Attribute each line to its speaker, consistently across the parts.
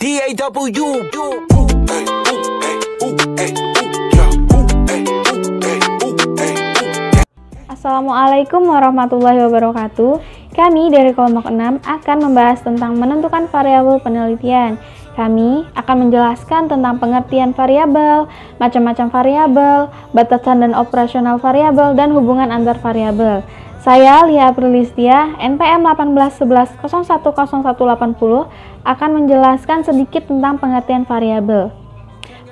Speaker 1: DAW.
Speaker 2: Assalamualaikum warahmatullahi wabarakatuh. Kami dari kelompok 6 akan membahas tentang menentukan variabel penelitian. Kami akan menjelaskan tentang pengertian variabel, macam-macam variabel, batasan dan operasional variabel, dan hubungan antar variabel. Saya Lia Prilistia, NPM 1811010180, akan menjelaskan sedikit tentang pengertian variabel.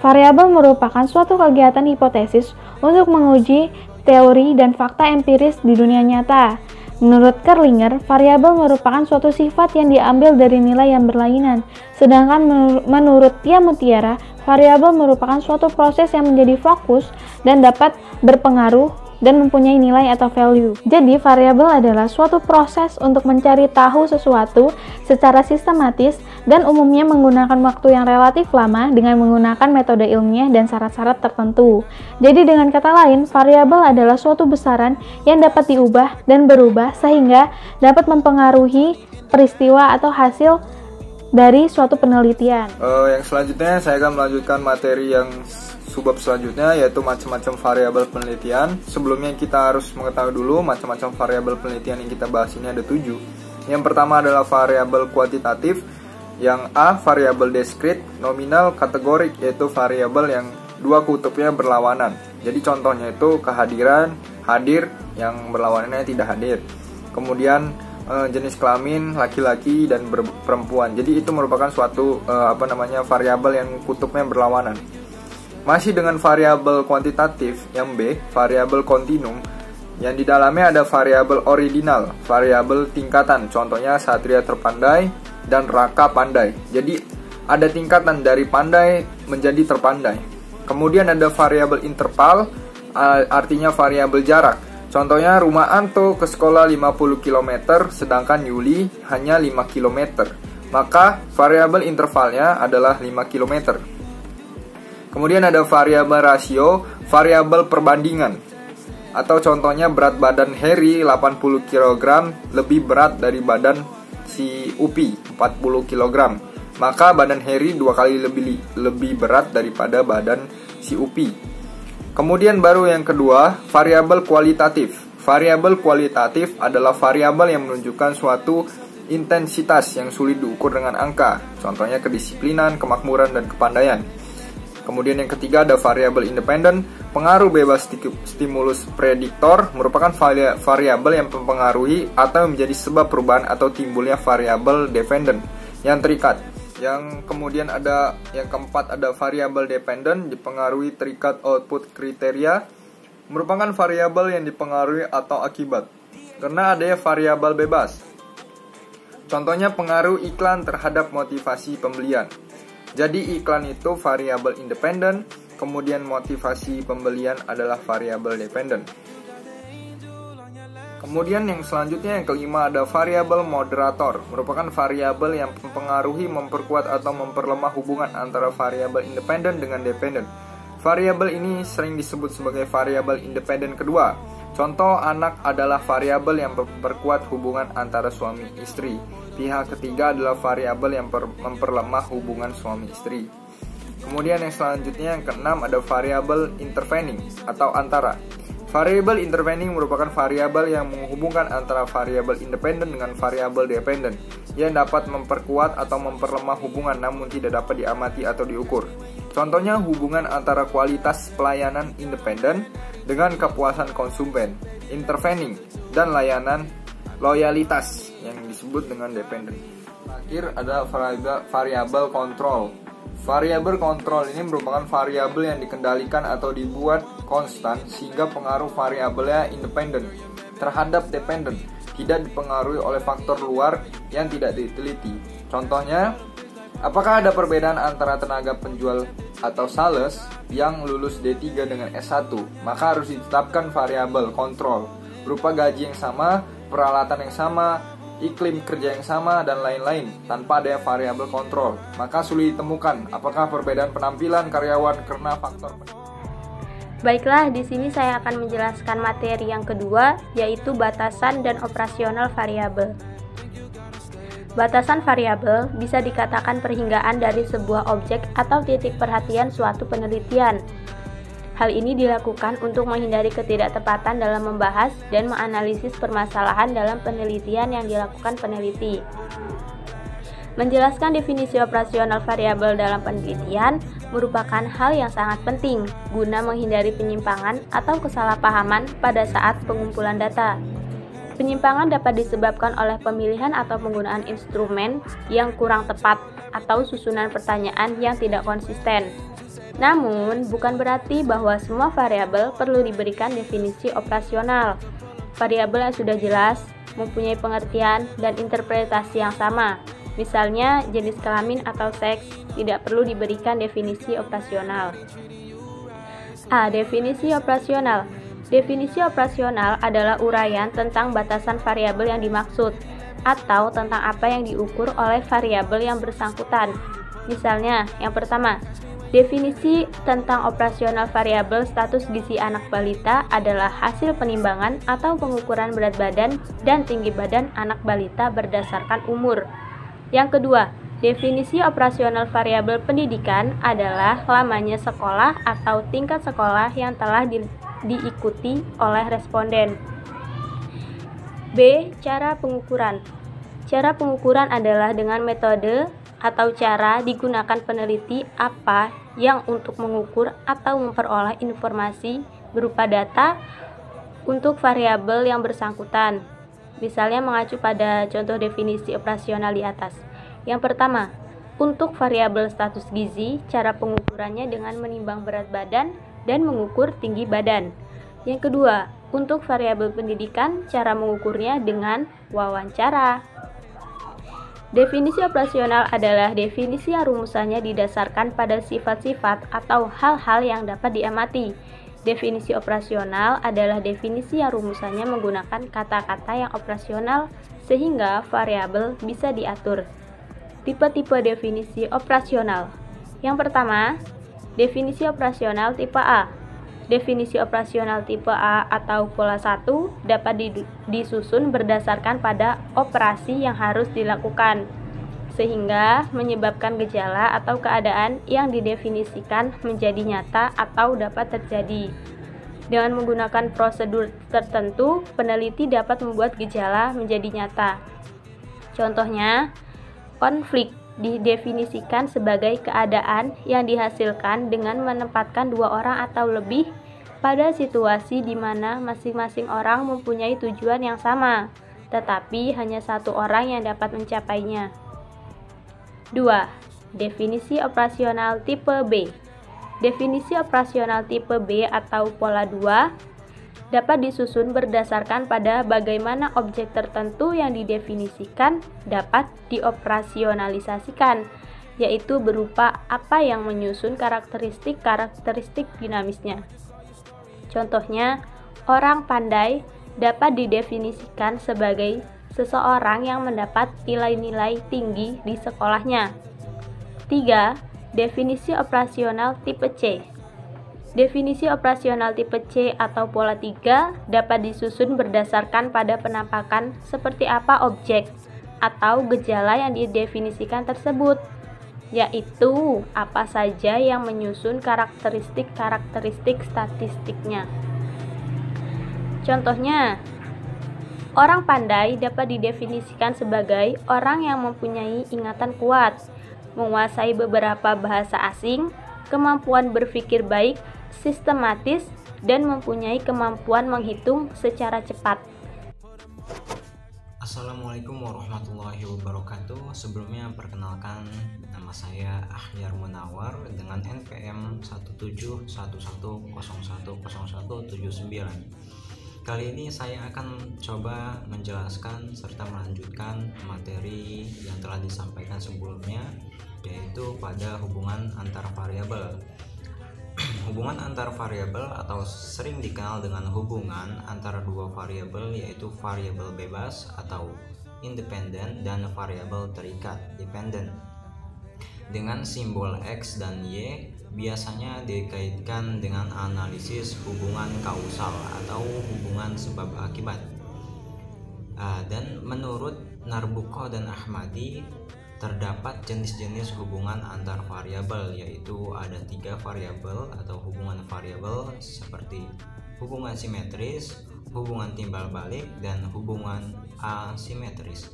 Speaker 2: Variabel merupakan suatu kegiatan hipotesis untuk menguji teori dan fakta empiris di dunia nyata. Menurut Kerlinger, variabel merupakan suatu sifat yang diambil dari nilai yang berlainan. Sedangkan menurut Tia Mutiara, variabel merupakan suatu proses yang menjadi fokus dan dapat berpengaruh dan mempunyai nilai atau value. Jadi, variabel adalah suatu proses untuk mencari tahu sesuatu secara sistematis dan umumnya menggunakan waktu yang relatif lama dengan menggunakan metode ilmiah dan syarat-syarat tertentu. Jadi, dengan kata lain, variabel adalah suatu besaran yang dapat diubah dan berubah sehingga dapat mempengaruhi peristiwa atau hasil dari suatu penelitian.
Speaker 3: Yang selanjutnya saya akan melanjutkan materi yang subbab selanjutnya, yaitu macam-macam variabel penelitian. Sebelumnya kita harus mengetahui dulu macam-macam variabel penelitian yang kita bahas ini ada 7. Yang pertama adalah variabel kuantitatif. Yang A, variabel diskrit, nominal, kategorik, yaitu variabel yang dua kutubnya berlawanan. Jadi contohnya itu kehadiran, hadir, yang berlawanannya tidak hadir. Kemudian jenis kelamin, laki-laki dan perempuan. Jadi itu merupakan suatu variabel yang kutubnya berlawanan. Masih dengan variabel kuantitatif, yang B, variabel kontinum, yang di dalamnya ada variabel ordinal, variabel tingkatan, contohnya Satria terpandai dan Raka pandai. Jadi ada tingkatan dari pandai menjadi terpandai. Kemudian ada variabel interval, artinya variabel jarak. Contohnya rumah Anto ke sekolah 50 km, sedangkan Yuli hanya 5 km. Maka variabel intervalnya adalah 5 km. Kemudian ada variabel rasio, variabel perbandingan. Atau contohnya berat badan Harry 80 kg lebih berat dari badan si Upi 40 kg. Maka badan Harry 2 kali lebih berat daripada badan si Upi. Kemudian baru yang kedua, variabel kualitatif. Variabel kualitatif adalah variabel yang menunjukkan suatu intensitas yang sulit diukur dengan angka. Contohnya kedisiplinan, kemakmuran, dan kepandaian. Kemudian yang ketiga ada variabel independen. Pengaruh bebas stimulus prediktor merupakan variabel yang mempengaruhi atau menjadi sebab perubahan atau timbulnya variabel dependen yang terikat. Yang kemudian ada yang keempat ada variabel dependen dipengaruhi terikat output kriteria, merupakan variabel yang dipengaruhi atau akibat. Karena adanya variabel bebas. Contohnya pengaruh iklan terhadap motivasi pembelian. Jadi iklan itu variabel independen, kemudian motivasi pembelian adalah variabel dependen. Kemudian yang selanjutnya yang kelima ada variabel moderator, merupakan variabel yang mempengaruhi, memperkuat atau memperlemah hubungan antara variabel independen dengan dependen. Variabel ini sering disebut sebagai variabel independen kedua. Contoh anak adalah variabel yang memperkuat hubungan antara suami istri. Pihak ketiga adalah variabel yang memperlemah hubungan suami istri. Kemudian yang selanjutnya yang keenam ada variabel intervening atau antara. Variabel intervening merupakan variabel yang menghubungkan antara variabel independen dengan variabel dependen yang dapat memperkuat atau memperlemah hubungan namun tidak dapat diamati atau diukur. Contohnya hubungan antara kualitas pelayanan independen dengan kepuasan konsumen, intervening, dan layanan loyalitas yang disebut dengan dependen. Terakhir ada variabel kontrol. Variabel kontrol ini merupakan variabel yang dikendalikan atau dibuat konstan sehingga pengaruh variabelnya independen terhadap dependen, tidak dipengaruhi oleh faktor luar yang tidak diteliti. Contohnya, apakah ada perbedaan antara tenaga penjual atau sales yang lulus D3 dengan S1? Maka harus ditetapkan variabel kontrol berupa gaji yang sama, peralatan yang sama, iklim kerja yang sama, dan lain-lain tanpa ada variabel kontrol. Maka sulit ditemukan apakah perbedaan penampilan karyawan karena faktor.
Speaker 4: Baiklah, di sini saya akan menjelaskan materi yang kedua, yaitu batasan dan operasional variabel. Batasan variabel bisa dikatakan perhinggaan dari sebuah objek atau titik perhatian suatu penelitian. Hal ini dilakukan untuk menghindari ketidaktepatan dalam membahas dan menganalisis permasalahan dalam penelitian yang dilakukan peneliti. Menjelaskan definisi operasional variabel dalam penelitian merupakan hal yang sangat penting guna menghindari penyimpangan atau kesalahpahaman pada saat pengumpulan data. Penyimpangan dapat disebabkan oleh pemilihan atau penggunaan instrumen yang kurang tepat atau susunan pertanyaan yang tidak konsisten. Namun, bukan berarti bahwa semua variabel perlu diberikan definisi operasional. Variabel yang sudah jelas, mempunyai pengertian dan interpretasi yang sama. Misalnya, jenis kelamin atau seks tidak perlu diberikan definisi operasional. A. Definisi operasional. Definisi operasional adalah uraian tentang batasan variabel yang dimaksud atau tentang apa yang diukur oleh variabel yang bersangkutan. Misalnya, yang pertama, definisi tentang operasional variabel status gizi anak balita adalah hasil penimbangan atau pengukuran berat badan dan tinggi badan anak balita berdasarkan umur. Yang kedua, definisi operasional variabel pendidikan adalah lamanya sekolah atau tingkat sekolah yang telah diikuti oleh responden. B. Cara pengukuran. Cara pengukuran adalah dengan metode atau cara digunakan peneliti apa yang untuk mengukur atau memperoleh informasi berupa data untuk variabel yang bersangkutan. Misalnya mengacu pada contoh definisi operasional di atas. Yang pertama, untuk variabel status gizi, cara pengukurannya dengan menimbang berat badan dan mengukur tinggi badan. Yang kedua, untuk variabel pendidikan, cara mengukurnya dengan wawancara. Definisi operasional adalah definisi yang rumusannya didasarkan pada sifat-sifat atau hal-hal yang dapat diamati. Definisi operasional adalah definisi yang rumusannya menggunakan kata-kata yang operasional sehingga variabel bisa diatur. Tipe-tipe definisi operasional. Yang pertama, definisi operasional tipe A. Definisi operasional tipe A atau pola 1 dapat disusun berdasarkan pada operasi yang harus dilakukan, sehingga menyebabkan gejala atau keadaan yang didefinisikan menjadi nyata atau dapat terjadi. Dengan menggunakan prosedur tertentu, peneliti dapat membuat gejala menjadi nyata. Contohnya, konflik didefinisikan sebagai keadaan yang dihasilkan dengan menempatkan dua orang atau lebih pada situasi di mana masing-masing orang mempunyai tujuan yang sama, tetapi hanya satu orang yang dapat mencapainya. 2. Definisi operasional tipe B. Definisi operasional tipe B atau pola 2 dapat disusun berdasarkan pada bagaimana objek tertentu yang didefinisikan dapat dioperasionalisasikan, yaitu berupa apa yang menyusun karakteristik dinamisnya. Contohnya, orang pandai dapat didefinisikan sebagai seseorang yang mendapat nilai-nilai tinggi di sekolahnya. 3. Definisi operasional tipe C. Definisi operasional tipe C atau pola 3 dapat disusun berdasarkan pada penampakan seperti apa objek atau gejala yang didefinisikan tersebut, yaitu apa saja yang menyusun karakteristik statistiknya. Contohnya, orang pandai dapat didefinisikan sebagai orang yang mempunyai ingatan kuat, menguasai beberapa bahasa asing, kemampuan berpikir baik, sistematis, dan mempunyai kemampuan menghitung secara cepat.
Speaker 1: Assalamualaikum warahmatullahi wabarakatuh. Sebelumnya perkenalkan, nama saya Akhyar Munawar dengan NPM 17110100179. Kali ini saya akan coba menjelaskan serta melanjutkan materi yang telah disampaikan sebelumnya, yaitu pada hubungan antar variabel. Hubungan antar variabel atau sering dikenal dengan hubungan antara dua variabel, yaitu variabel bebas atau independen dan variabel terikat dependent. Dengan simbol X dan Y biasanya dikaitkan dengan analisis hubungan kausal atau hubungan sebab akibat. Dan menurut Narbuko dan Ahmadi terdapat jenis-jenis hubungan antar variabel, yaitu ada 3 variabel atau hubungan variabel seperti hubungan simetris, hubungan timbal balik, dan hubungan asimetris.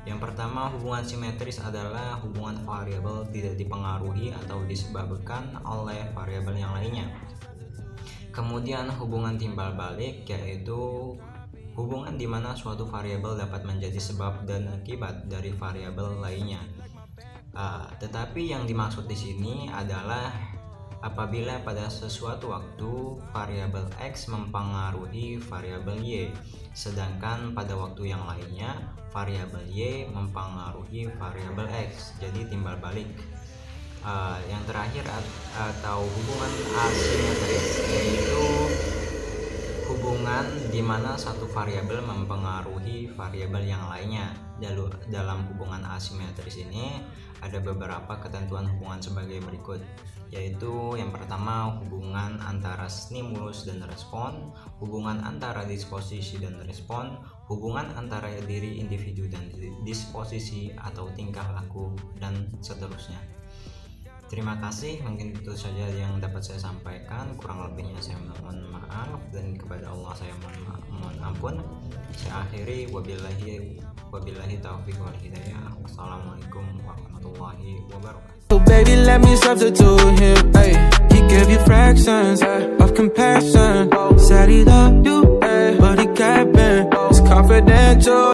Speaker 1: Yang pertama, hubungan simetris adalah hubungan variabel tidak dipengaruhi atau disebabkan oleh variabel yang lainnya. Kemudian hubungan timbal balik yaitu hubungan di mana suatu variabel dapat menjadi sebab dan akibat dari variabel lainnya. Tetapi yang dimaksud di sini adalah apabila pada sesuatu waktu variabel X mempengaruhi variabel Y, sedangkan pada waktu yang lainnya variabel Y mempengaruhi variabel X, jadi timbal balik. Yang terakhir atau hubungan asimetris yaitu hubungan di mana satu variabel mempengaruhi variabel yang lainnya. Dalam hubungan asimetris ini ada beberapa ketentuan hubungan sebagai berikut, yaitu yang pertama hubungan antara stimulus dan respon, hubungan antara disposisi dan respon, hubungan antara diri individu dan disposisi atau tingkah laku, dan seterusnya. Terima kasih, mungkin itu saja yang dapat saya sampaikan. Kurang lebihnya saya mohon maaf, dan kepada Allah saya mohon ampun. Saya akhiri, wabillahi taufiq wal hidayah. Wassalamualaikum warahmatullahi wabarakatuh.
Speaker 5: So baby, let me substitute him. Ay, he gave you fractions of compassion. Set it up, you, but he kept it. It's confidential.